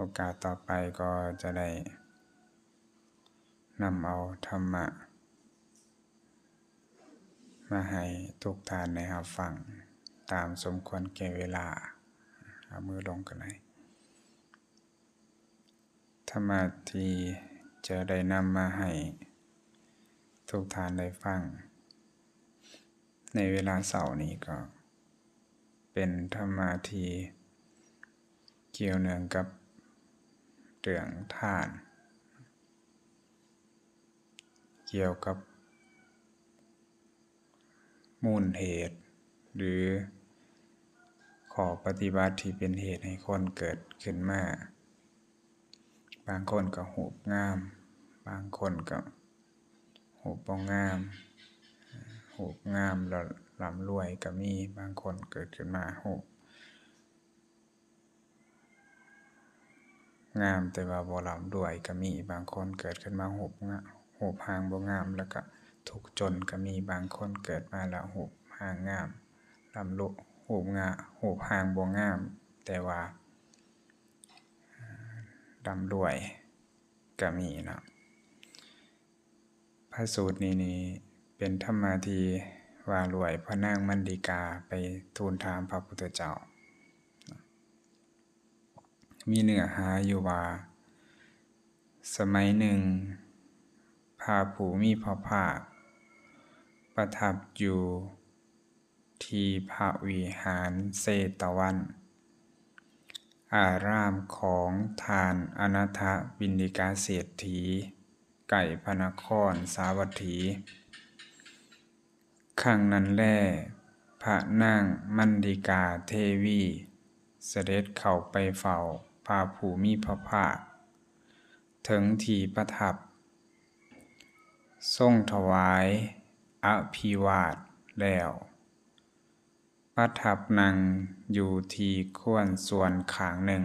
โอกาสต่อไปก็จะได้นำเอาธรรมะมาให้ทุกท่านได้รับฟังตามสมควรแก่เวลาเอามือลงกันเลยธรรมะที่จะได้นำมาให้ทุกท่านได้ฟังในเวลาเสาร์นี้ก็เป็นธรรมะที่เกี่ยวเนื่องกับเรื่องทานเกี่ยวกับมูลเหตุหรือข้อปฏิบัติที่เป็นเหตุให้คนเกิดขึ้นมาบางคนก็หูบงามบางคนก็หูบบ่งามหูบงามแล้วร่ำรวยก็มีบางคนเกิดขึ้นมาหูบงามแต่ว่าบ่ร่ำรวยก็มีบางคนเกิดขึ้นมาหูบหางบ่งามแล้วก็ทุกข์จนก็มีบางคนเกิดมาแล้วหูบหางงามร่ำรวยหูบหางบ่งามแต่ว่าร่ำรวยก็มีเนาะพระสูตรนี้เป็นธรรมะที่ว่ารวยพระนางมันดิกาไปทูลถามพระพุทธเจ้ามีเนื้อหาอยู่ว่าสมัยหนึ่งพระผู้มีพระภาคประทับอยู่ที่พระวิหารเชตวันอารามของทานอนันทวินดิกาเศรษฐีไก่พระนครสาวัตถีครั้งนั้นแลพระนางมันดิกาเทวีเสด็จเข้าไปเฝ้าพระผู้มีพระภาคถึงที่ประทับทรงถวายอภิวาทแล้วประทับนั่งอยู่ที่ควรส่วนข้างหนึ่ง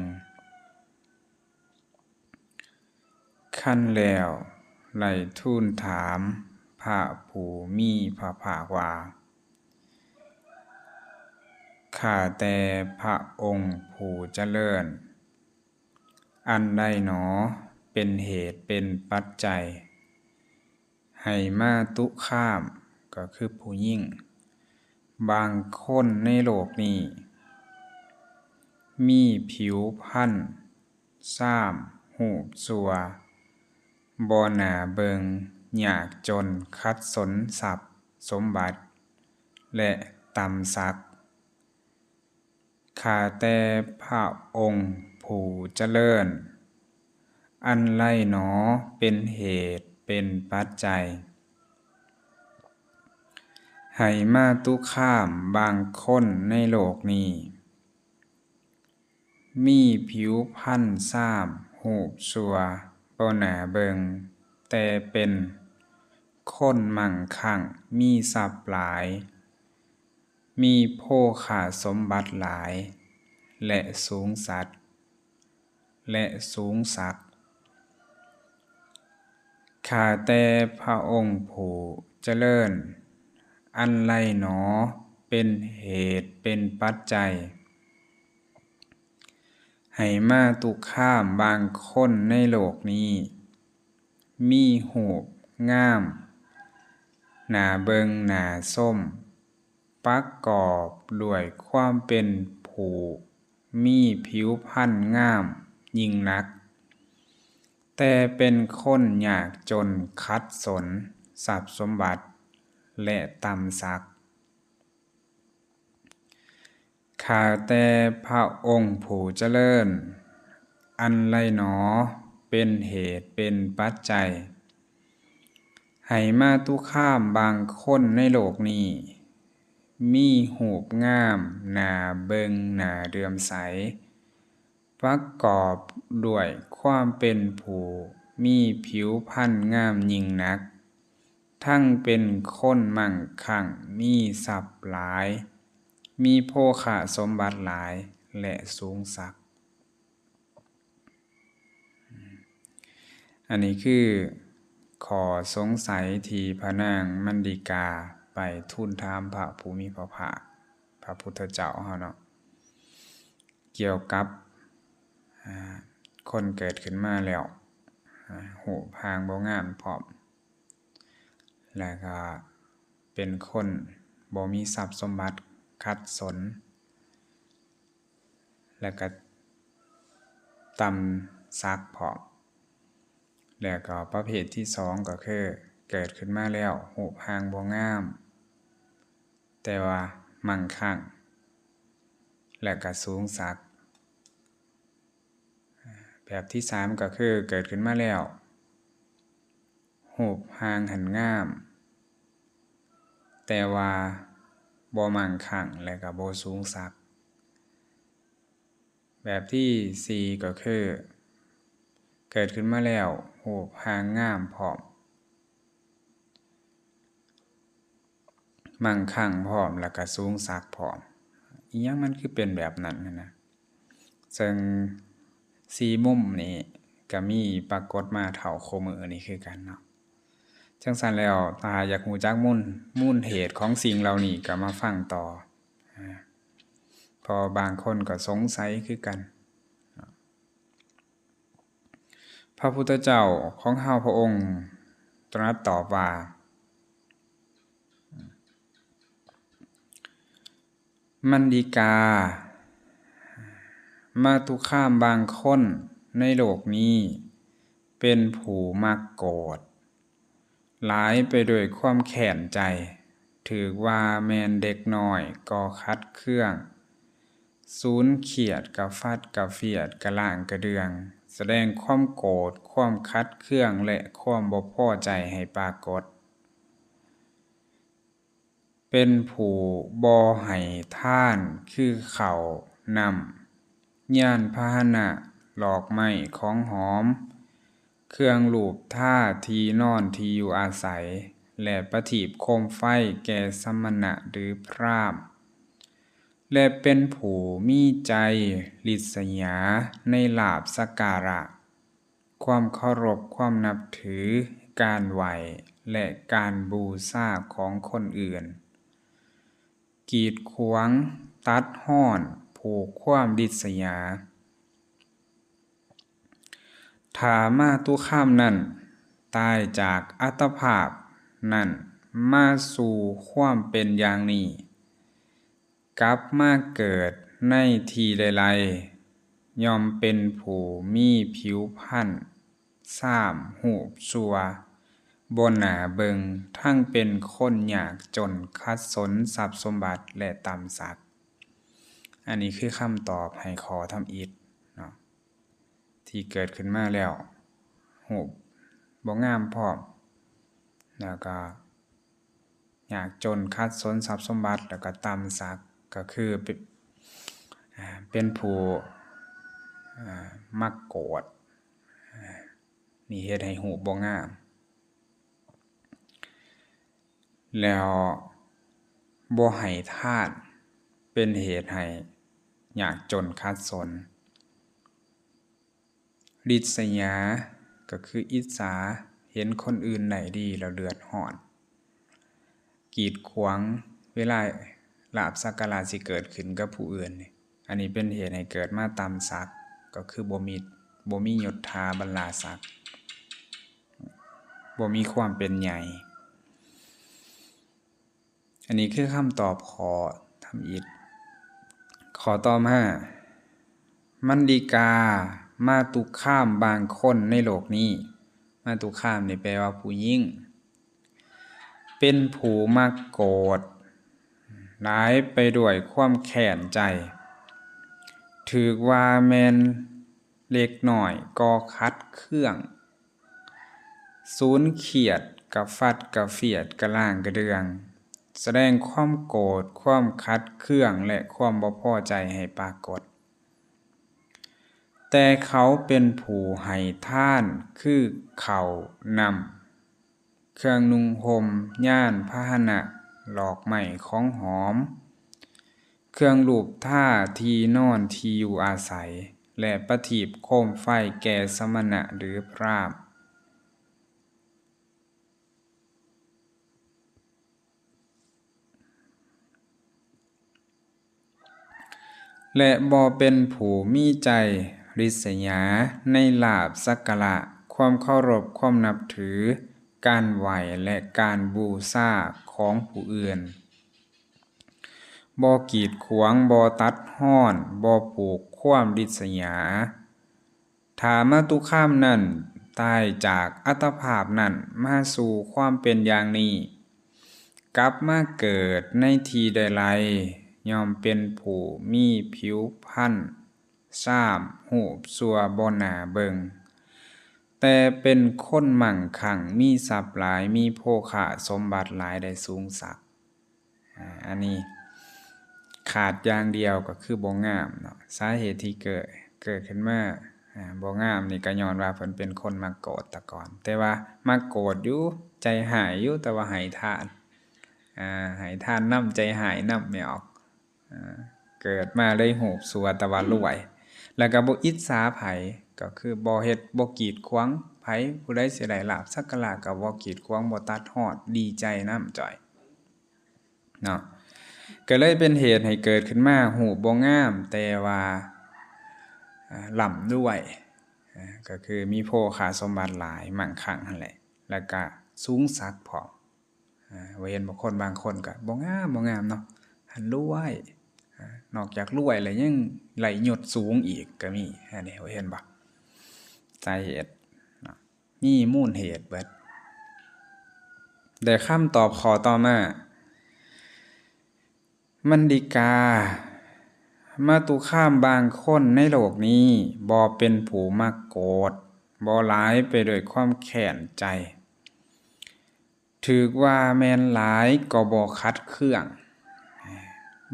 ขั้นแล้วไล่ทูลถามพระผู้มีพระภาคว่าข้าแต่พระองค์ผู้เจริญอันใดหนอเป็นเหตุเป็นปัจจัยให้มาตุฆามก็คือผู้หญิงบางคนในโลกนี้มีผิวพรรณซ้ำรูปชั่วบ่น่าเบิ่งยากจนขัดสนทรัพย์สมบัติและต่ำสักข้าแต่พระองค์ผู้เจริญอันไรหนอเป็นเหตุเป็นปัจจัยให้มาตุฆามบางคนในโลกนี้มีผิวพรรณซ้ำรูปชั่วบ่น่าเบิ่งแต่เป็นคนมั่งคั่งมีทรัพย์หลายมีโภคสมบัติหลายและสูงสักข้าแต่พระองค์ผู้เจริญอันไรหนอเป็นเหตุเป็นปัจจัยให้มาตุฆามบางคนในโลกนี้มีรูปงามน่าเบิ่งน่าชมประกอบด้วยความเป็นผู้มีผิวพรรณงามยิ่งนักแต่เป็นคนยากจนขัดสนทรัพย์สมบัติและต่ำสักข้าแต่พระองค์ผู้เจริญอันไรหนอเป็นเหตุเป็นปัจจัยให้มาตุฆามบางคนในโลกนี้มีรูปงามน่าเบิ่งน่าเลื่อมใสประกอบด้วยความเป็นผู้มีผิวพรรณงามยิ่งนักทั้งเป็นคนมั่งคั่งมีทรัพย์หลายมีโภคสมบัติหลายและสูงสักอันนี้คือข้อสงสัยที่พระนางมันดิกาไปทูลถามพระผู้มีพระภาคพระพุทธเจ้าเฮาเนาะเกี่ยวกับ คนเกิดขึ้นมาแล้วหูพางบ่งามพร้อมแล้วก็เป็นคนบ่มีทรัพย์สมบัติขัดสนแล้วก็ต่ำซักพร้อมแล้วก็ประเภทที่2ก็คือเกิดขึ้นมาแล้วหูพางบ่งามแต่ว่ามั่งคั่งและก็สูงสักแบบที่3ก็คือเกิดขึ้นมาแล้วหูพางหันงามแต่ว่าบ่มั่งคั่งและก็บ่สูงสักแบบที่4ก็คือเกิดขึ้นมาแล้วหูพางงามพร้อมมั่งคั่งพร้อมแล้วก็สูงสักพร้อมอิหยังมันคือเป็นแบบนั้นนะซึ่ง4มุมนี้ก็มีปรากฏมาเท่าคุมื้อนี้คือกันเนาะจังซั่นแล้วถ้าอยากรู้จักมูลเหตุของสิ่งเหล่านี้ก็มาฟังต่อเพราะบางคนก็สงสัยคือกันพระพุทธเจ้าของเฮาพระองค์ตรัสตอบว่ามันดีกามาตุคามบางคนในโลกนี้เป็นผู้มักโกรธหลายไปด้วยความแค้นใจถือว่าแม่นเด็กน้อยก็คัดเครื่องสูญเขียดกะฟัดกะเฟียดกะล่างกะเดืองแสดงความโกรธความคัดเครื่องและความบ่พอใจให้ปรากฏเป็นผู้บ่ให้ทานคือข้าวนำย่านพาหนะหลอกไม้ของหอมเครื่องลูบท่าที่นอนที่อยู่อาศัยและประทีปโคมไฟแก่สมณะหรือพราหมณ์และเป็นผู้มีใจริษยาในลาภสักการะความเคารพความนับถือการไหวและการบูชาของคนอื่นกีดขวางตัดห้อนผูกความริษยาถ้ามาตุคามนั้นตายจากอัตภาพนั้นมาสู่ความเป็นอย่างนี้กลับมาเกิดในที่ใดๆย่อมเป็นผู้มีผิวพรรณซ้ำรูปชั่วบ่น่าเบิ่งทั้งเป็นคนยากจนขัดสนทรัพย์สมบัติและต่ำสักอันนี้คือคำตอบให้ขอทำอิฐเนาะที่เกิดขึ้นมาแล้วรูปบ่งามพร้อมแล้วก็ยากจนขัดสนทรัพย์สมบัติแล้วก็ต่ำสักก็คือเป็นผู้มักโกรธนี่เฮ็ดให้รูปบ่งามแล้วบ่ให้ทานเป็นเหตุให้ยากจนขัดสนริษยาก็คืออิจฉาเห็นคนอื่นได้ดีแล้วเดือดร้อนกีดขวางเวลาลาภสักการะสิเกิดขึ้นกับผู้อื่นอันนี้เป็นเหตุให้เกิดมาต่ำสักก็คือบ่มียศถาบรรดาศักดิ์บ่มีความเป็นใหญ่อันนี้คือคำตอบขอทำอิฐขอต่อมามันดีกามาตุคามบางคนในโลกนี้มาตุคามนี่แปลว่าผู้หญิงเป็นผู้มักโกรธหลายไปด้วยความแค้นใจถือว่าแม่นเล็กน้อยก็คัดเครื่องสูญเขียดกะฟัดกะเฟียดกะล่างกะเดืองแสดงความโกรธความคัดเครื่องและความบ่พอใจให้ปรากฏแต่เขาเป็นผู้ให้ทานคือข้าวนำเครื่องนุ่งห่มย่านพาหนะหลอกไม้ของหอมเครื่องลูบท่าที่นอนที่อยู่อาศัยและประทีปโคมไฟแก่สมณะหรือพราหมณ์และบ่เป็นผู้มีใจ ริษยาในลาภสักการะความเคารพความนับถือการไหวและการบูชาของผู้อื่นบ่กีดขวางบ่ตัดฮ้อนบ่ผูกความริษยาถ้ามาตุคามนั้นตายจากอัตภาพนั้นมาสู่ความเป็นอย่างนี้กลับมาเกิดในที่ใดไรย่อมเป็นผู้มีผิวพรรณซ้ำรูปชั่วบ่น่าเบิ่งแต่เป็นคนมั่งคั่งมีทรัพย์หลายมีโภคะสมบัติหลายได้สูงสักอันนี้ขาดอย่างเดียวก็คือบ่งามเนาะสาเหตุที่เกิดขึ้นมาบ่งามนี่ก็ย้อนว่าเพิ่นเป็นคนมักโกรธแต่ก่อนแต่ว่ามักโกรธอยู่ใจหายอยู่แต่ว่าให้ทานให้ทานนำใจหายนำไม่ออกเกิดมาเลยรูปชั่วแต่ว่ารวยแล้วก็บ่อิจฉาไผก็คือบ่เฮ็ดบ่กีดขวางไผผู้ใดสิได้ลาภสักการะก็บ่กีดขวางบ่ตัดฮอดดีใจนำจ้อยเนาะก็เลยเป็นเหตุให้เกิดขึ้นมารูปบ่งามแต่ว่าร่ำรวยก็คือมีโภคสมบัติหลายมั่งคั่งนั่นแหละแล้วก็สูงสักพร้อมว่าเห็นบางคนก็บ่งามเนาะหันรวยนอกจากรวยแล้วยังไหลยศสูงอีกก็มีอันนี้เห็นบ่สาเหตุมีมูลเหตุเบิดได้คำตอบข้อต่อมามันดิกามาตุคามบางคนในโลกนี้บ่เป็นผู้มักโกรธบ่หลายไปด้วยความแค้นใจถือว่าแม่นหลายก็บ่ขัดเคือง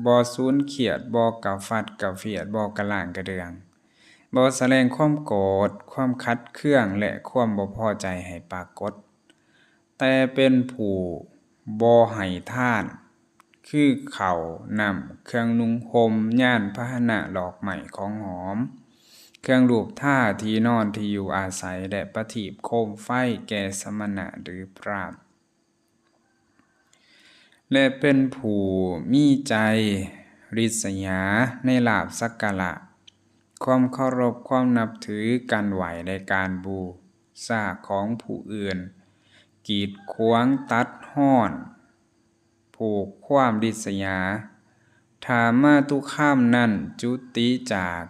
บ่สูญเขียดบ่กะฟัดกะเฟียดบ่กะล่างกะเดืองบ่แสดงความโกรธความขัดเคืองและความบ่พอใจให้ปรากฏแต่เป็นผู้บ่ให้ทานคือข้าวนำเครื่องนุ่งห่มย่านพาหนะดอกไม้ของหอมเครื่องรูปท่าที่นอนที่อยู่อาศัยและประทีปโคมไฟแก่สมณะหรือพราหมณ์และเป็นผู้มีใจริษยาในลาภสักการะความเคารพความนับถือการไหวในการบูชาของผู้อื่นกีดขวางตัดฮ้อนผูกความริษยาถ้ามาตุคามนั้นจุติจาก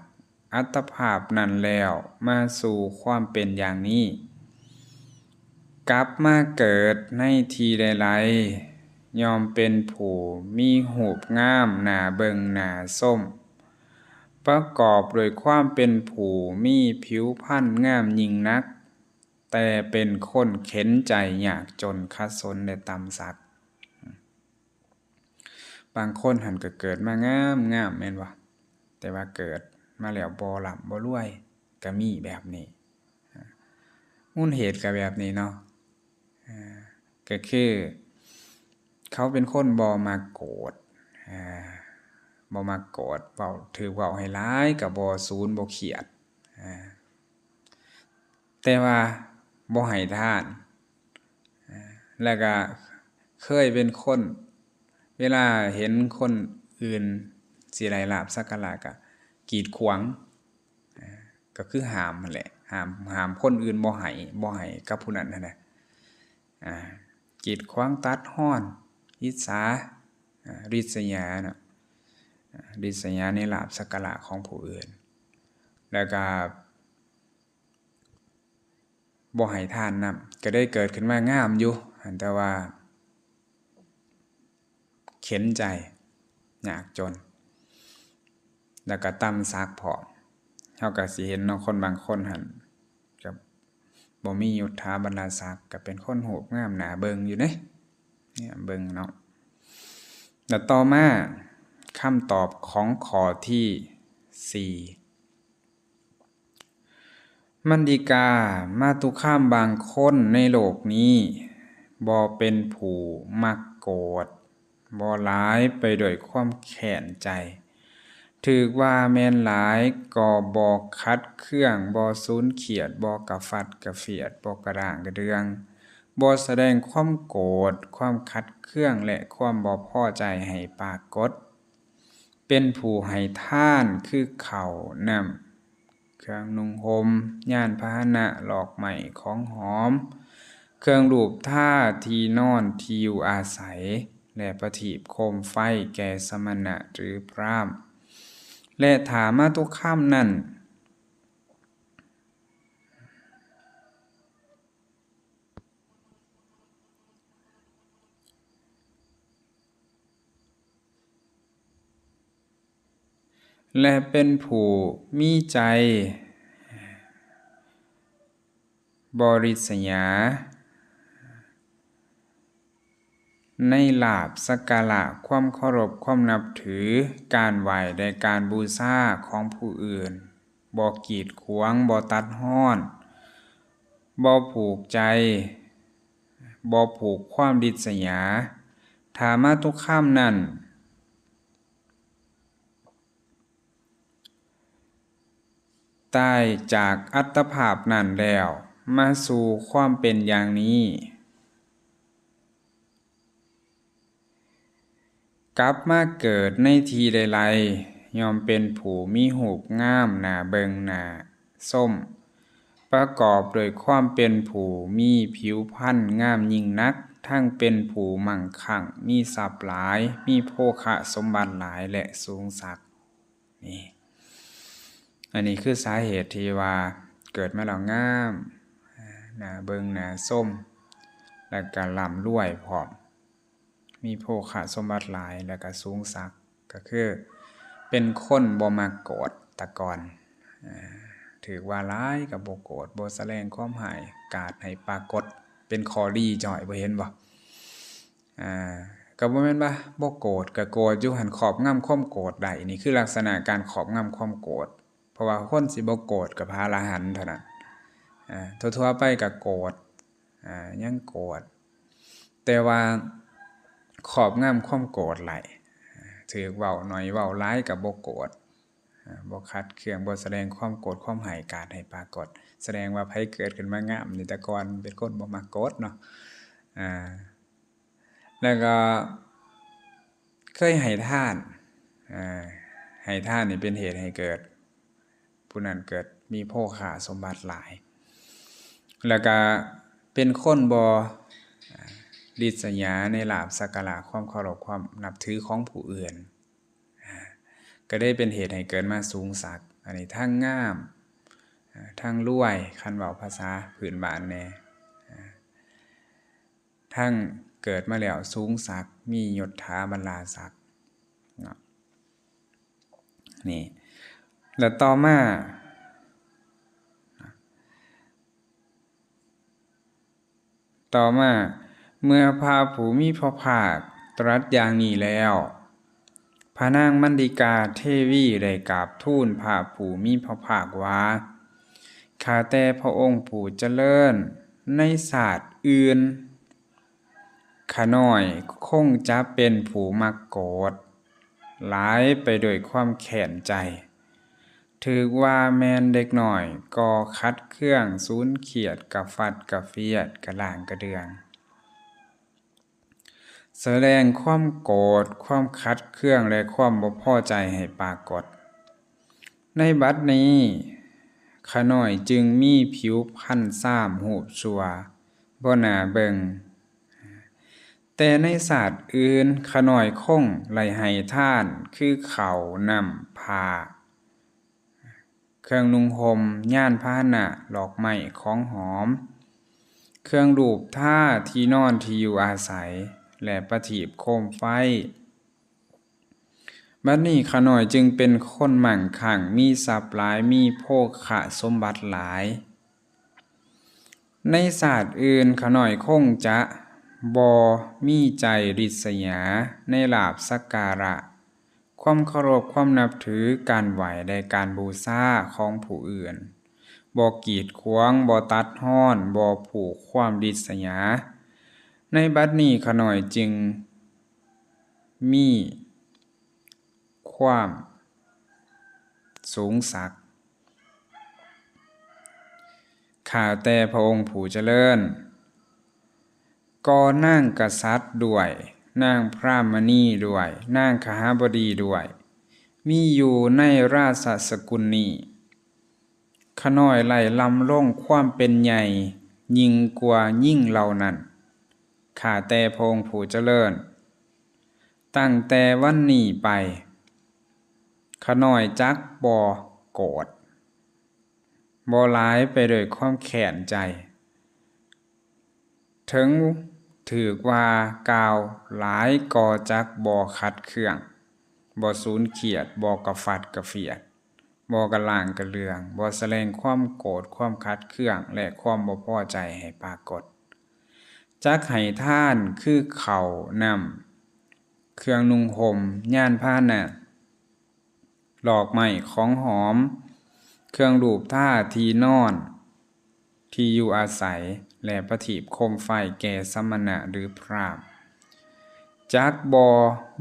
อัตภาพนั้นแล้วมาสู่ความเป็นอย่างนี้กลับมาเกิดในที่ใดๆย่อมเป็นผู้มีรูปงามน่าเบิ่งน่าส้มประกอบด้วยความเป็นผู้มีผิวพรรณงามยิ่งนักแต่เป็นคนเข็ญใจยากจนขัดสนและต่ำสักบางคนหันก็เกิดมางามแม่นบ่แต่ว่าเกิดมาแล้วบ่ร่ำบ่รวยก็มีแบบนี้มูลเหตุก็แบบนี้เนาะก็คือเขาเป็นคนบ่มักโกรธบ่มักโกรธเว้าถือเว้าให้หลายก็บ่สูญบ่เครียดแต่ว่าบ่ให้ทานแล้วก็เคยเป็นคนเวลาเห็นคนอื่นสิได้ลาภสักการะก็กีดขวางก็คือห้ามนั่นแหละห้ามคนอื่นบ่ให้กับผู้นั้นนั่นแหละกีดขวางตัดฮ้อนอิจฉาริษยาเนาะริษยาในลาภสักการะของผู้อื่นแล้วก็บ่ให้ทานนำก็ได้เกิดขึ้นมางามอยู่แต่ว่าเข็ญใจยากจนแล้วก็ต่ำสักพร้อมเฮาก็สิเห็นเนาะคนบางคนหั่นก็บ่มียศถาบรรดาศักดิ์ก็เป็นคนรูปงามน่าเบิ่งอยู่เด้เนี่ยเบิ่งเนาะแล้วต่อมาคำตอบของข้อที่4มันดิกามาตุคามบางคนในโลกนี้บ่เป็นผู้มักโกรธบ่หลายไปด้วยความแค้นใจถือว่าแม่นหลายก็บ่ขัดเคืองบ่สูญเขียดบ่กะฟัดกะเฟียดบ่กระด้างกระเดืองบ่แสดงความโกรธความขัดเคืองและความบ่พอใจให้ปรากฏเป็นผู้ให้ทานคือข้าวน เครื่องนุ่งห่มยานพาหนะหลอกใหม่ของหอมเครื่องรูปท่าที่นอนที่อยู่อาศัยและประทีปโคมไฟแก่สมณะหรือพราหมณ์และถามาตุข้ามนั้นและเป็นผู้มีใจบริษยาในลาภสักการะความเคารพความนับถือการไหว้และการบูชาของผู้อื่นบ่กีดขวางบ่ตัดฮ้อนบ่ผูกใจบ่ผูกความริษยาถ้ามาตุข้ามนั้นตายจากอัตภาพนั้นแล้วมาสู่ความเป็นอย่างนี้กลับมาเกิดในทีใดๆย่อมเป็นผู้มีหูปงามหน้าเบิงหน้าส้มประกอบโดยความเป็นผู้มีผิวพรรณงามยิ่งนักทั้งเป็นผู้มั่งคั่งมีทรัพย์หลายมีโภคะสมบัติหลายและสูงสักนี่อันนี้คือสาเหตุที่ว่าเกิดมาแล้วงามหน้าเบิงหน้าส้มและก็ร่ำรวยพร้อมมีโภคะสมบัติหลายแล้วก็สูงสักก็คือเป็นคนบ่มักโกรธแต่ก่อนถือว่าร้ายกับบ่โกรธบ่แสดงความหายกาดให้ปรากฏเป็นข้อดีจ่อยบ่เห็นบ่ก็บ่แม่นว่าบ่โกรธก็โกรธอยู่หันครอบงำความโกรธได้นี่คือลักษณะการครอบงำความโกรธเพราะว่าคนสิบ่โกรธก็พระอรหันต์เท่านั้นทั่วๆไปก็โกรธยังโกรธแต่ว่าขอบงำความโกรธไหลถือเว้าหน่อยเว้าร้ายกับบ่โกรธบ่คัดเคืองบ่แสดงความโกรธความหายกาดให้ปรากฏแสดงว่าไผเกิดขึ้นมางามนี่แต่ก่อนเป็นคนบ่มักโกรธเนาะแล้วก็เคยให้ทานให้ทานนี่เป็นเหตุให้เกิดผู้นั้นเกิดมีโภคะสมบัติหลายแล้วก็เป็นคนบ่ริษยาในลาภสักการะความเคารพความนับถือของผู้อื่นก็ได้เป็นเหตุให้เกิดมาสูงสักอันนี้ทั้งงามทั้งรวยคันเว้าภาษาพื้นบ้านแน่ทั้งเกิดมาแล้วสูงสักมียศถาบรรดาศักดิ์นี่แล้วต่อมาเมื่อพระผู้มีพระภาคตรัสอย่างนี้แล้วพระนางมัณฑิกาเทวีได้กราบทูลพระผู้มีพระภาคว่าข้าแต่พระองค์ผู้เจริญในศาสตร์อื่นข้าน้อยคงจะเป็นผู้มักโกรธหลายไปโดยความแค้นใจถือว่าแม่นเด็กหน่อยก็คัดเครื่องสูญเขียดกะฟัดกะเฟียดกะล่างกะเดืองแสดงความโกรธความคัดเครื่องและความบ่พอใจให้ปรากฏในบัดนี้ข้าน้อยจึงมีผิวพรรณซ้ำรูปชั่วบ่น่าเบิ่งแต่ในศาสตร์อื่นข้าน้อยคงไล่ให้ทานคือข้าวน้ำผ้าเครื่องนุ่งห่มยานพาหนะดอกไม้ของหอมเครื่องรูปท่าที่นอนที่อยู่อาศัยและประทีปโคมไฟบัดนี้ข้าน้อยจึงเป็นคนมั่งคั่งมีทรัพย์หลายมีโภคะสมบัติหลายในศาสตร์อื่นข้าน้อยคงจะบ่มีใจริษยาในลาภสักการะความเคารพความนับถือการไหว้และการบูชาของผู้อื่นบ่กีดขวางบ่ตัดฮ้อนบ่ผูกความริษยาในบัดนี้ข้าน้อยจึงมีความสูงสักข้าแต่พระองค์ผู้เจริญก็นางกษัตริย์ด้วยนางพราหมณีด้วยนางขหบดีด้วยมีอยู่ในราชสกุลนี้ ขน้อยไหลลำลงความเป็นใหญ่ยิ่งกว่ายิ่งเหล่านั้นข้าแต่พระองค์ผู้เจริญตั้งแต่วันนี้ไปขน้อยจักบ่โกรธบ่ร้ายไปด้วยความแค้นใจถึงถือว่ากล่าวหลายก่อจักบ่ขัดเคืองบ่สูญเกียรติบ่กระฟัดกระเฟียดบ่กระล่างกระเลืองบ่แสดงความโกรธความขัดเคืองและความบ่พอใจให้ปรากฏจักให้ทานคือข้าวนำเครื่องนุ่งห่มย่านผ้าหนะดอกไม้ของหอมเครื่องรูปท่าที่นอนที่อยู่อาศัยและประทีปโคมไฟแก่สมณะหรือพราหมณ์จักบ่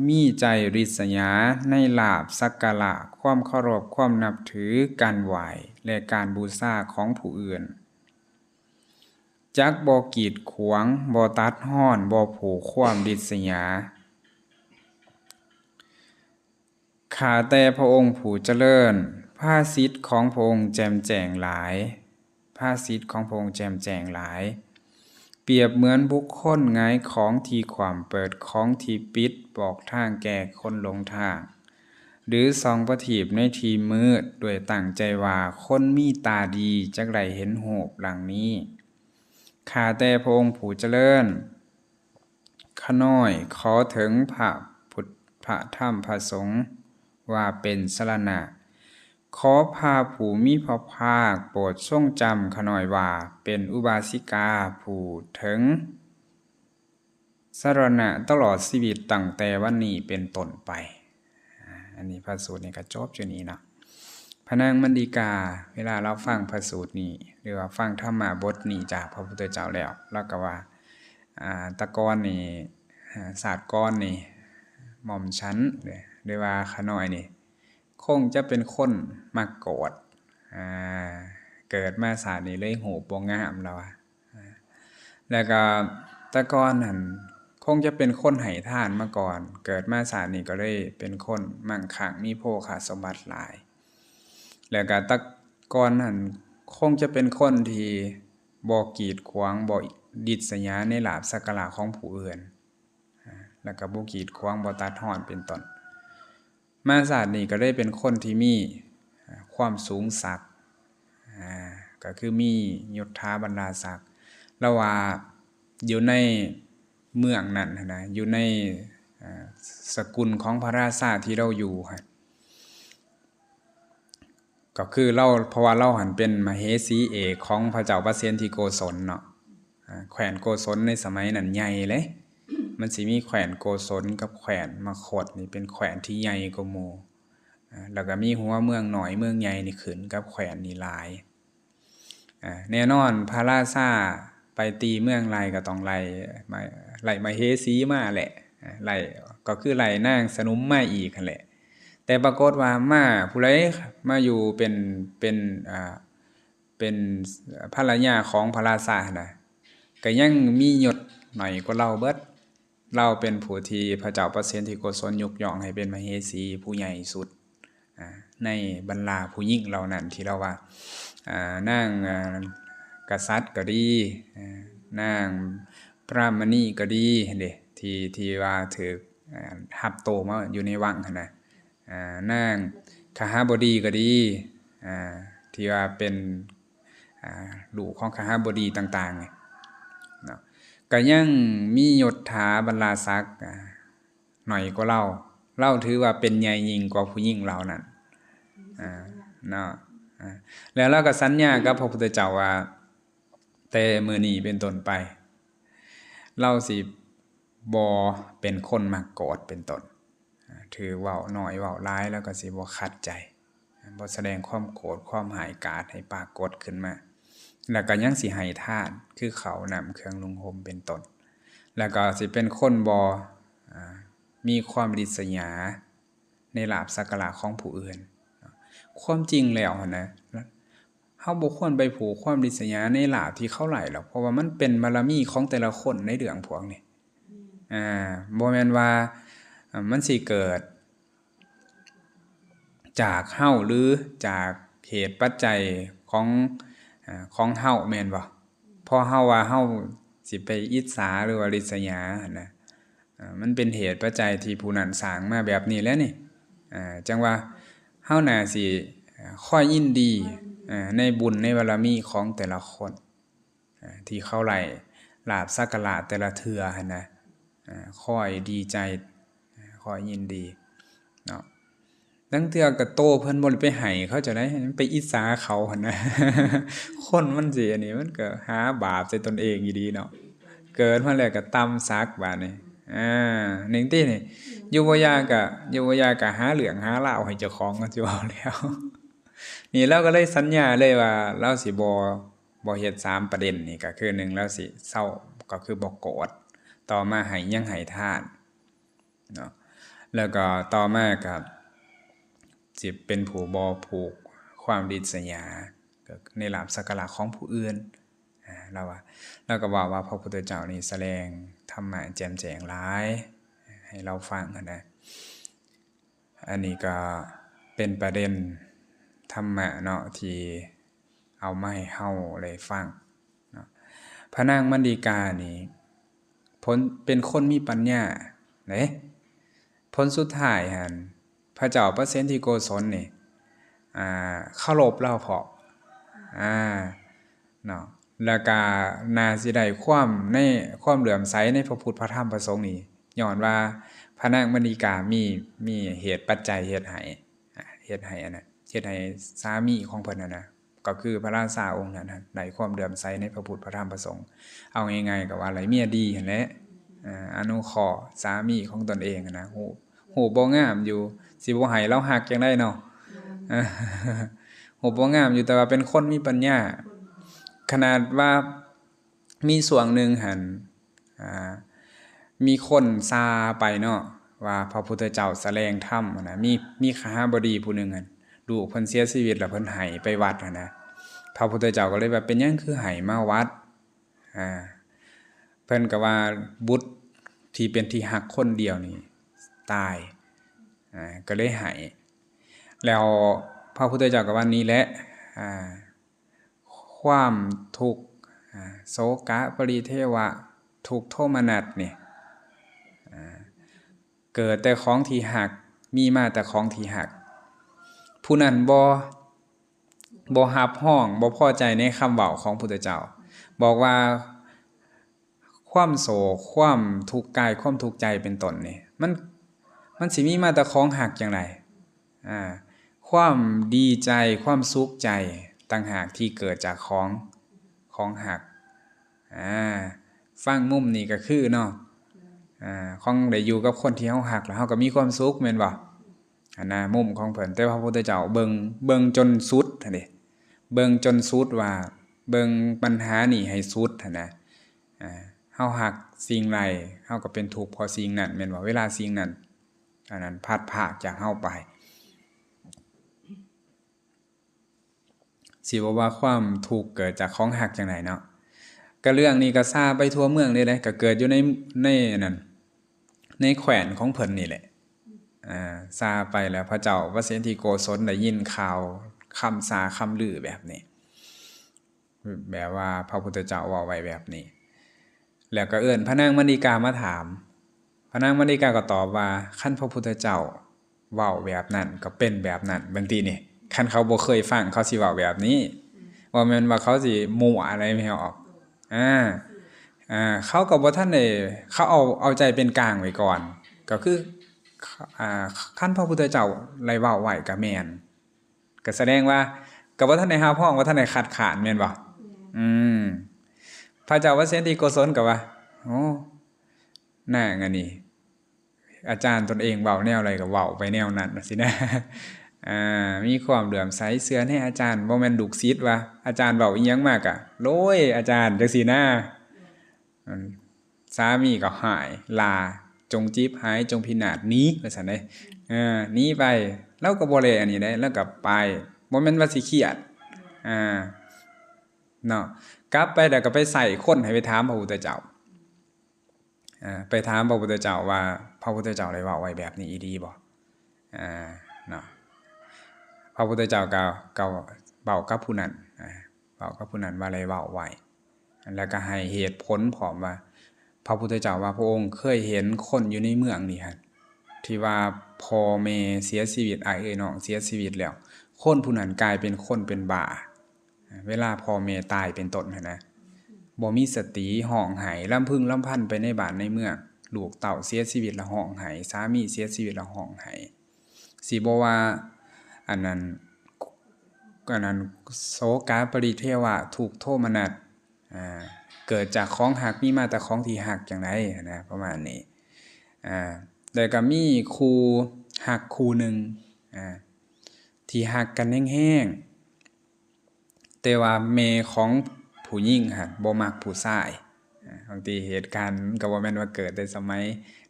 มีใจริษยาในลาภสักการะความเคารพความนับถือการไหว้และการบูชาของผู้อื่นจักบ่กีดขวางบ่ตัดฮ้อนบ่ผูกความริษยาข้าแต่พระองค์ผู้เจริญภาสิทธิ์ของพระองค์แจ่มแจ้งหลายภาสิทธิ์ของพระองค์แจ่มแจ้งหลายเปรียบเหมือนบุคคลหงายของที่ความเปิดของที่ปิดบอกทางแก่คนหลงทางหรือส่องประทีปในที่มืดด้วยตั้งใจว่าคนมีตาดีจักได้เห็นรูปหลังนี้ข้าแต่พระองค์ผู้เจริญข้าน้อยขอถึงพระพุทธพระธรรมพระสงฆ์ว่าเป็นสรณะขอพาผู้มีพระภาคโปรดทรงจำข้าน้อยว่าเป็นอุบาสิกาผู้ถึงสรณะตลอดชีวิตตั้งแต่วันนี้เป็นต้นไปอันนี้พระสูตรนี้ก็จบอยู่นี้เนาะพระนางมัณฑิกาเวลาเราฟังพระสูตรนี้หรือว่าฟังธรรมบทนี้จากพระพุทธเจ้าแล้วเราก็ว่าตะกอนนี่ศาสตร์ก้อนนี่หม่อมชั้นหรือว่าข้าน้อยนี่คงจะเป็นคนมักโกรธเกิดมาศาสตร์นี้เลยหูบ่งามแล้วแล้วก็ตะกอนนั่นคงจะเป็นคนให้ทานมาก่อนเกิดมาศาสตร์นี้ก็เลยเป็นคนมั่งคั่งมีโภคสมบัติหลายแล้วก็ตะกอนนั่นคงจะเป็นคนที่บ่กีดขวางบ่ดิษยาในลาภสักการะของผู้อื่นแล้วก็บ่กีดขวางบ่ตัดฮ้อนเป็นต้นมาศาสตร์นี้ก็ได้เป็นคนที่มีความสูงศักดิ์ก็คือมียศถาบรรดาศักดิ์แล้วว่าอยู่ในเมืองนั้นนะอยู่ในสกุลของพระราชาที่เราอยู่ก็คือเราเพราะว่าเราหันเป็นมเหสีเอกของพระเจ้าประเสนที่โกศลเนาะแขวนโกศลในสมัยนั้นใหญ่เลยมันสิมีแขวนโกศลกับแขวนมคธนี่เป็นแขวนที่ใหญ่กว่าหมู่แล้วก็มีหัวเมืองหน่อยเมืองใหญ่นี่ขึ้นกับแขวนนี่หลายแน่นอนพระราชาไปตีเมืองไรก็ต้องไล่มาเฮสีมาแหละไล่ก็คือไล่นางสนุมมาอีกนั่นแหละแต่ปรากฏว่ามาผู้ใดมาอยู่เป็นภรรยาของพระราชานะก็ยังมียศหน่อยกว่าเราเบิดเราเป็นผู้ที่พระเจ้าประเสนที่โกศลยกย่องให้เป็นมเหสีผู้ใหญ่สุดในบรรดาผู้หญิงเหล่านั้นที่เราว่านางกษัตริย์ก็ดีนางพระมณีก็ดีเด้ที่ว่าถือหับโตมาอยู่ในวังนะนางขหบดีก็ดีที่ว่าเป็นลูกของขหบดีต่างๆเนาะก็ยังมียศถาบรรดาศักดิ์หน่อยกว่าเราถือว่าเป็นใหญ่ยิ่งกว่าผู้หญิงเรานั่นเนาะแล้วเราก็สัญญากับพระพุทธเจ้าว่าแต่มื้อนี้เป็นต้นไปเราสิบ่เป็นคนมักโกรธเป็นต้นถือเว้าน้อยเว้าหลายแล้วก็สิบ่ขัดใจบ่แสดงความโกรธความหายกาจให้ปรากฏขึ้นมาแล้วก็ยังสิให้ทานคือเขานำเครื่องนุ่งห่มเป็นต้นแล้วก็สิเป็นคนบ่มีความริษยาในลาภสักการะของผู้อื่นความจริงแล้วนะเฮาบ่ควรไปผูกความริษยาในลาภที่เขาไหลหรอกเพราะว่ามันเป็นบารมีของแต่ละคนในเรื่องพวกนี้บ่แม่นว่ามันสิเกิดจากเฮาหรือจากเหตุปัจจัย ของของเฮาแม่นบ่พอเฮาว่าเฮาสิไปอิจฉาหรือว่าริษยาหั่นนะมันเป็นเหตุปัจจัยที่ผู้นั้นสร้างมาแบบนี้แล้วนี่จังว่าเฮาน่าสิคอยยินดีในบุญในบารมีของแต่ละคนที่เขาไล่ลาภสักการะแต่ละเทื่อหั่นนะคอยดีใจคอยยินดีเนาะตั้งเทื่อก็โตเพิ่นบ่ได้ไปให้เขาจะได้ไปอิจฉาเขาหั่นนะ คนมันสิอันนี้มันก็หาบาปใส่ตนเองอยู่ดีเนาะเกิดมาแล้วก็ตำซักบาดนี้นิ่งตินี่อยู่บ่ยากก็หาเรื่องหาราวให้เจ้าของก็สิเอาแล้ว นี่เราก็เลยสัญญาเลยว่าเราสิบ่เฮ็ด3ประเด็นนี่ก็คือ1เราสิเซาก็คือบ่โกรธต่อมาให้ยังให้ทานเนาะแล้วก็ต่อมาก็สิเป็นผู้บ่ผูกความริษยาในลาภสักการะของผู้อื่นเราก็บอกว่าพระพุทธเจ้านี่แสดงธรรมะแจ่มแจ้งหลายให้เราฟังนะอันนี้ก็เป็นประเด็นธรรมะเนาะที่เอามาให้เฮาได้ฟังเนาะพระนางมันดีกานี่เป็นคนมีปัญญาเด้ผลสุดท้ายหั่นพระเจ้าพระเสนที่โกศลนี่เคารพเราพอเนาะแล้วก็น่าสิได้ความเหลื่อมใสในพระพุทธพระธรรมพระสงฆ์นี่ย้อนว่าพระนางมณีกามีเหตุปัจจัยเฮ็ดให้อันนั้นเฮ็ดให้สามีของเพิ่นน่ะนะก็คือพระราชาองค์นั้นน่ะได้ความเหลื่อมใสในพระพุทธพระธรรมพระสงฆ์เอาง่ายๆก็ว่าอะไรเมียดีหั่นแหละอนุเคราะห์สามีของตนเองนะหูบ่งามอยู่สิบ่ให้เราฮักจังได๋เนาะหูบ่งามอยู่แต่ว่าเป็นคนมีปัญญาขนาดว่ามีส่วนหนึ่งหั่นมีคนซาไปเนาะว่าพระพุทธเจ้าแสดงธรรมนะมีคหบดีผู้หนึงหั่นลูกเพิ่นเสียชีวิตแล้วเพิ่นให้ไปวัดนะพระพุทธเจ้าก็เลยว่าเป็นหยังคือให้มาวัดเพิ่นก็ว่าบุตรที่เป็นที่ฮักคนเดียวนี่ตายก็เลยให้แล้วพระพุทธเจ้าก็ว่านี้แหละความทุกข์โศกะปริเทวะทุกข์โทมนัสนี่เกิดแต่ของที่หักมีมาแต่ของที่หักผู้นั้นบ่รับห้องบ่พอใจในคำเว้าของพุทธเจ้าบอกว่าความโศกความทุกข์กายความทุกข์ใจเป็นต้นนี่มันสิมีมาแต่ของหักจังไดความดีใจความสุขใจต่างหากที่เกิดจากของหักฟังมุมนี้ก็คือเนาะของได้อยู่กับคนที่เฮาฮักแล้วเฮาก็มีความสุขแม่นบ่มุมของเพิ่นแต่พระพุทธเจ้าเบิ่งจนสุดหั่นดิเบิ่งจนสุดว่าเบิ่งปัญหานี่ให้สุดหั่นนะเฮาฮักสิ่งใดเฮาก็เป็นทุกข์เพราะสิ่งนั้นแม่นบ่เวลาสิ่งนั้นอันนั้นพลัดพรากจากเฮาไปสิว่าความทุกข์เกิดจากของหักจังได๋เนาะก็เรื่องนี้ก็ซาไปทั่วเมืองเลยก็เกิดอยู่ในนั่นในแขวนของเพิ่นนี่แหละซาไปแล้วพระเจ้าพระเสนที่โกศลได้ยินข่าวคำซาคำลือแบบนี้แบบว่าพระพุทธเจ้าเว้าไว้แบบนี้แล้วก็เอิ้นพระนางมณีกามาถามพระนางมณีกาก็ตอบว่าคันพระพุทธเจ้าเว้าแบบนั้นก็เป็นแบบนั้นบางทีนี่คันเขาบ่เคยฟังเขาสิเว้าแบบนี้ว่าแม่นว่าเขาสิมั่วอะไรไม่ออกเขาก็บ่ทันได้เขาเอาใจเป็นกลางไว้ก่อนก็คือคันพระพุทธเจ้าไล่เว้าไว้ก็แม่นก็แสดงว่าก็บ่ทันได้รับพ้องบ่ทันได้คัดค้านแม่นบ่พระเจ้าพระเสนที่โกศลก็ว่าโอ้น่างั้นนี่อาจารย์ตนเองเว้าแนวอะไรก็เว้าไปแนวนั้นสินะมีความเหลื่อมใสเชื่อในอาจารย์บ่แม่นลูกศิษย์ว่าอาจารย์เว้าอีหยังมากะโลยอาจารย์จังซี่นะสามีก็หายลาจงจีบหายจงพินาศหนีว่าซั่นเด้หนีไปแล้วก็บ่ได้อันนี้ได้แล้วก็ไปบ่แม่นว่าสิเครียดเนาะกลับไปแล้วก็ไปใส่คนให้ไปถามพระพุทธเจ้าไปถามพระพุทธเจ้าว่าพระพุทธเจ้าได้เว้าไว้แบบนี้อีหลีบ่เนาะพระพุทธเจ้าก็เว้ากับผู้นั้น เว้ากับผู้นั้นว่าอะไรเว้าไว้แล้วก็ให้เหตุผลพร้อมว่าพระพุทธเจ้าว่าพระองค์เคยเห็นคนอยู่ในเมืองนี่ฮะที่ว่าพ่อแม่เสียชีวิตอ้ายเอ้ยน้องเสียชีวิตแล้วคนผู้นั้นกลายเป็นคนเป็นบ้าเวลาพ่อแม่ตายเป็นต้นนะบ่มีสติห้องไห้ลำพึงลำพันไปในบ้านในเมืองลูกเต้าเสียชีวิตแล้วห้องไห้สามีเสียชีวิตแล้วห้องไห้สิบ่ว่าอันนั้นโสกาปริเทวะทุกโทมนัสเกิดจากของหักมีมาแต่ของที่หักจังไดนะประมาณนี้แต่ก็มีครูหักครูหนึ่งที่หักกันแห้งๆแต่ว่าแม่ของผู้หญิงหั่นบ่มักผู้ชายบางทีเหตุการณ์ก็บ่แม่นว่าเกิดในสมัย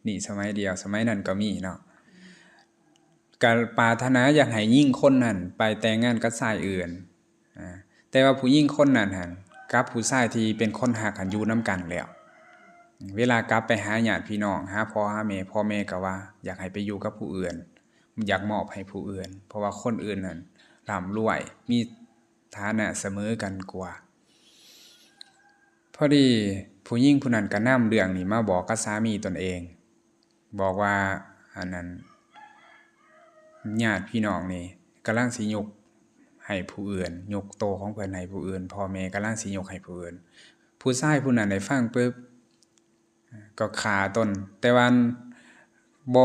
นี้สมัยเดียวสมัยนั้นก็มีเนาะก็ปรารถนาอยากให้หญิงคนนั้นไปแต่งงานกับชายอื่นแต่ว่าผู้หญิงคนนั้นหั่นกับผู้ชายที่เป็นคนหักกันอยู่นำกันแล้วเวลากลับไปหาญาติพี่น้องหาพ่อหาแม่พ่อแม่ก็ว่าอยากให้ไปอยู่กับผู้อื่นอยากมอบให้ผู้อื่นเพราะว่าคนอื่นนั้นร่ำรวยมีฐานะเสมอกันกว่าพอดีผู้หญิงผู้นั้นก็นำเรื่องนี้มาบอกกับสามีตนเองบอกว่าอันนั้นญาติพี่น้องนี่กำลังสิยกให้ผู้อื่นยกโตของเพิ่นให้ผู้อื่นพ่อแม่กำลังสิยกให้ผู้อื่นผู้ชายผู้นั้นได้ฟังปึ๊บก็ฆ่าตนแต่ว่าบ่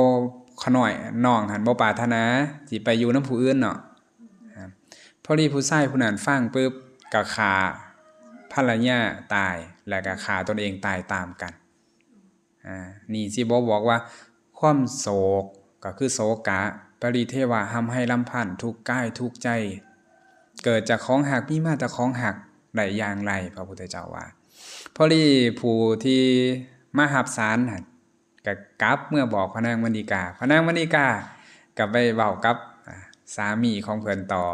ขน้อยน้องหันบ่ปรารถนาสิไปอยู่นำผู้อื่นเนาะพอดีผู้ชายผู้นั้นฟังปึ๊บก็ฆ่าภรรยาตายแล้วก็ฆ่าตนเองตายตามกันนี่สิบ่บอกว่าความโศกก็คือโศกะปริเทวะทำให้ลำพันธ์ทุกข์กายทุกข์ใจเกิดจากของหักมีมาแต่ของหักได้อย่างไรพระพุทธเจ้าว่าพอดีผู้ที่มารับสารก็กลับเมื่อบอกพระนางมณีกาพระนางมณีกาก็ไปเว้ากับสามีของเพิ่นต่อ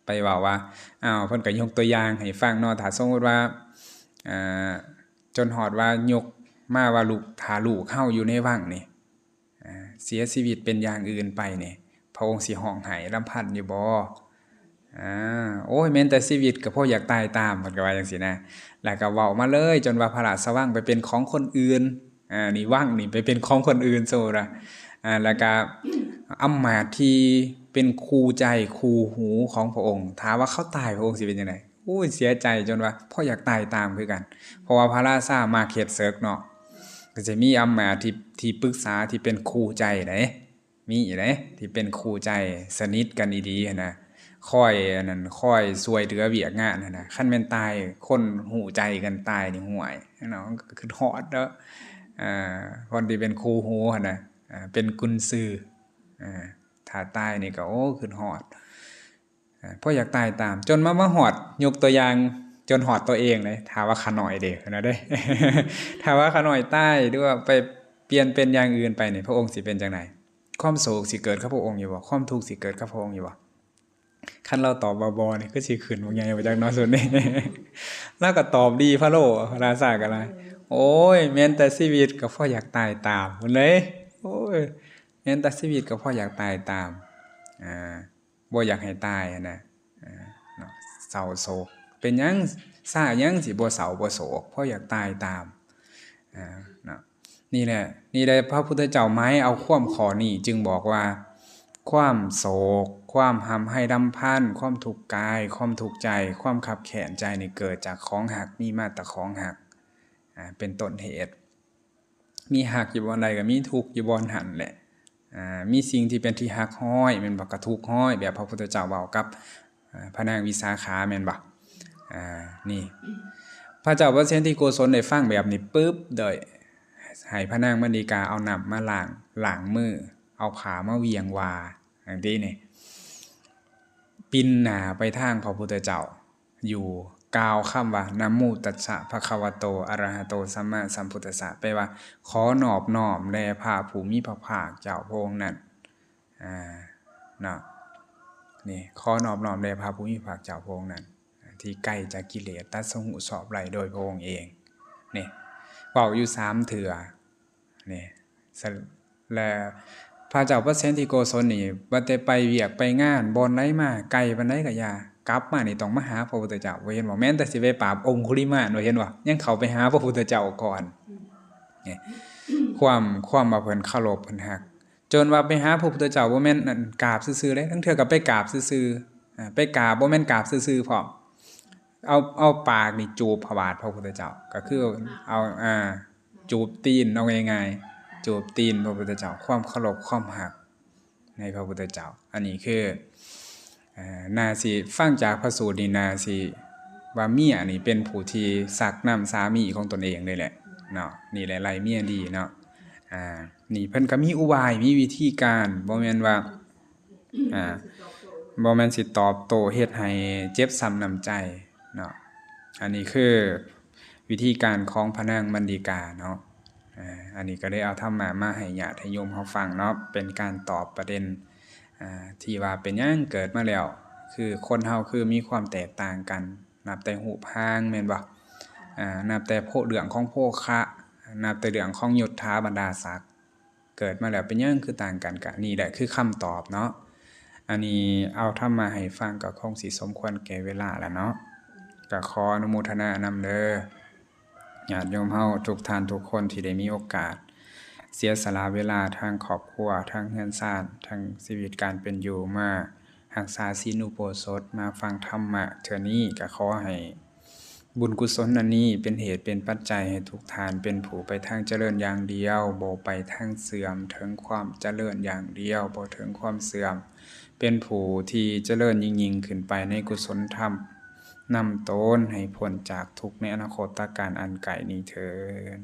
ไปเว้าว่าเพิ่นก็ยกตัวอย่างให้ฟังเนาะถ้าสมมุติว่าจนฮอดว่ายกมาว่าลูกถ้าลูกเฮาอยู่ในวังนี่เสียชีวิตเป็นอย่างอื่นไปนี่พระองค์สิร้องไห้รำพันอยู่บ่โอ้ยแม้นแต่ชีวิตก็เพราะอยากตายตามเพิ่นก็ว่าจังซี่นะแล้วก็เว้ามาเลยจนว่าพระราชวังไปเป็นของคนอื่นนี่วังนี่ไปเป็นของคนอื่นโซล่ะแล้วก็อำมาตย์ที่เป็นคู่ใจคู่หูของพระองค์ถามว่าเขาตายพระองค์สิเป็นจังได๋โอ้ยเสียใจจนว่าเพราะอยากตายตามคือกันเพราะว่าพระราชามาเขตเซิกเนาะก็จะมีอำมาตย์ที่ปรึกษาที่เป็นคู่ใจเด้มีเด้ที่เป็นคู่ใจสนิทกันดีๆนะคอยอันนั้นคอยช่วยเหลือเวียกงานนะคันแม่นตายคนหูใจกันตายนี่ห่วยเนาะก็คือฮอดเนาะคนที่เป็นคู่หูหั่นน่ะเป็นกุนซือถ้าตายนี่ก็โอ้คือฮอดเพราะอยากตายตามจนมาฮอดยกตัวอย่างจนฮอดตัวเองเลยถ้าว่าขาน้อยเด้นะเด้ ถ้าว่าขาน้อยตายหรือว่าไปเปลี่ยนเป็นอย่างอื่นไปนี่พระองค์สิเป็นจังได๋ความโศกสิเกิดกับพระองค์อยู่บ่ความทุกข์สิเกิดกับพระองค์อยู่บ่คันเราตอบว่าบ่นี่คือสิขึ้นบ่ใหญ่ว่าจักเนาะส่วนนี้ แล้วก็ตอบดีพะโลพระราชาก็ว่าโอ้ยแม้นแต่ชีวิตก็เพราะอยากตายตามพุ่นเลยโอ้ยแม้นแต่ชีวิตก็เพราะอยากตายตามบ่อยากให้ตายนะเนาะเศร้าโศกเป็นหยังซ่าหยังสิบ่เศร้าบ่โศกเพราะอยากตายตามเนาะนี่แหละพระพุทธเจ้าหมายเอาความข้อนี้จึงบอกว่าความโศกความหำให้รำพันความทุกข์กายความทุกข์ใจความขับแค้นใจนี่เกิดจากของหักมีมาแต่ของหักเป็นต้นเหตุมีหักอยู่บ่อนใดก็มีทุกข์อยู่บ่อนหันแหละมีสิ่งที่เป็นที่หักห้อยแม่นบ่ก็ทุกข์ห้อยแบบพระพุทธเจ้าเว้ากับพระนางวิสาขาแม่นบ่นี่พระเจ้าพระเสนที่โกศลได้ฟังแบบนี้ปึ๊บเด้อให้พระนางมณีกาเอาน้ำมาล้างมือเอาผ้ามาเวียงวาจังซี่นี่ปิ่นหน้าไปทางพระพุทธเจ้าอยู่กล่าวคำว่านะโมตัสสะภะคะวะโตอะระหะโตสัมมาสัมพุทธัสสะแปลว่าขอนอบน้อมแด่พระผู้มีพระภาคเจ้าพระองค์นั้นเนาะนี่ขอนอบน้อมแด่พระผู้มีพระภาคเจ้าพระองค์นั้นที่ไกลจากกิเลสตัดสหุสอบไล่โดยพระองค์เองนี่เว้าอยู่3เทื่อนี่และพระเจ้าพระเสนที่โกศลนี่บ่ได้ไปเวียกไปงานบ่อนไหนมาไกลปานใดก็อย่า กลับมานี่ต้องมาหาพระพุทธเจ้าบ่เห็นบ่แม้นแต่สิไปปราบองคุลิมานบ่เห็นบ่ยังเข้าไปหาพระพุทธเจ้าก่อนนี่ความว่าเพิ่นเคารพเพิ่นฮักจนว่าไปหาพระพุทธเจ้าบ่แม่นนั่นกราบซื่อๆเด้ทั้งเทื่อก็ไปกราบซื่อๆไปกราบบ่แม่นกราบซื่อๆพร้อมเอาปากนี่จูบพระบาทพระพุทธเจ้าก็คือเอาจูบตีนเอาง่ายๆจูบตีนพระพุทธเจ้าความเคารพความฮักในพระพุทธเจ้าอันนี้คือนาสิฟังจากพระสูตรนี่นาสิว่าเมียนี่เป็นผู้ที่สักน้ำสามีของตนเองเลยแหละเนาะนี่แหละไล่เมียดีเนาะนี่เพิ่นก็มีอุบายมีวิธีการบ่แม่นว่าบ่แม่นสิตอบโต้เฮ็ดให้เจ็บช้ำน้ำใจเนาะอันนี้คือวิธีการของพระนางมณฑิกาเนาะอันนี้ก็ได้เอาธรรมะมาให้ญาติโยมเฮาฟังเนาะเป็นการตอบประเด็นที่ว่าเป็นหยังเกิดมาแล้วคือคนเฮาคือมีความแตกต่างกันนับแต่รูปร่างแม่นบ่นับแต่เรื่องของโภคะนับแต่เรื่องของยศถาบรรดาศักดิ์เกิดมาแล้วเป็นหยังคือต่างกันกะนี่แหละคือคำตอบเนาะอันนี้เอาธรรมะให้ฟังก็คงสิสมควรแก่เวลาแล้วเนาะก็ขออนุโมทนานำเด้อญาติโยมเฮาทุกท่านทุกคนที่ได้มีโอกาสเสียสละเวลาทางครอบครัวทางเรือนซ่านทางชีวิตการเป็นอยู่มารักษาศีลอุโบสถมาฟังธรรมะเทื่อนี้ก็ขอให้บุญกุศลอันนี้เป็นเหตุเป็นปัจจัยให้ทุกท่านเป็นผู้ไปทางเจริญอย่างเดียวบ่ไปทางเสื่อมถึงความเจริญอย่างเดียวบ่ถึงความเสื่อมเป็นผู้ที่เจริญยิ่งๆขึ้นไปในกุศลธรรมนำตนให้พ้นจากทุกข์ในอนาคตการอันไกลนี้เถิด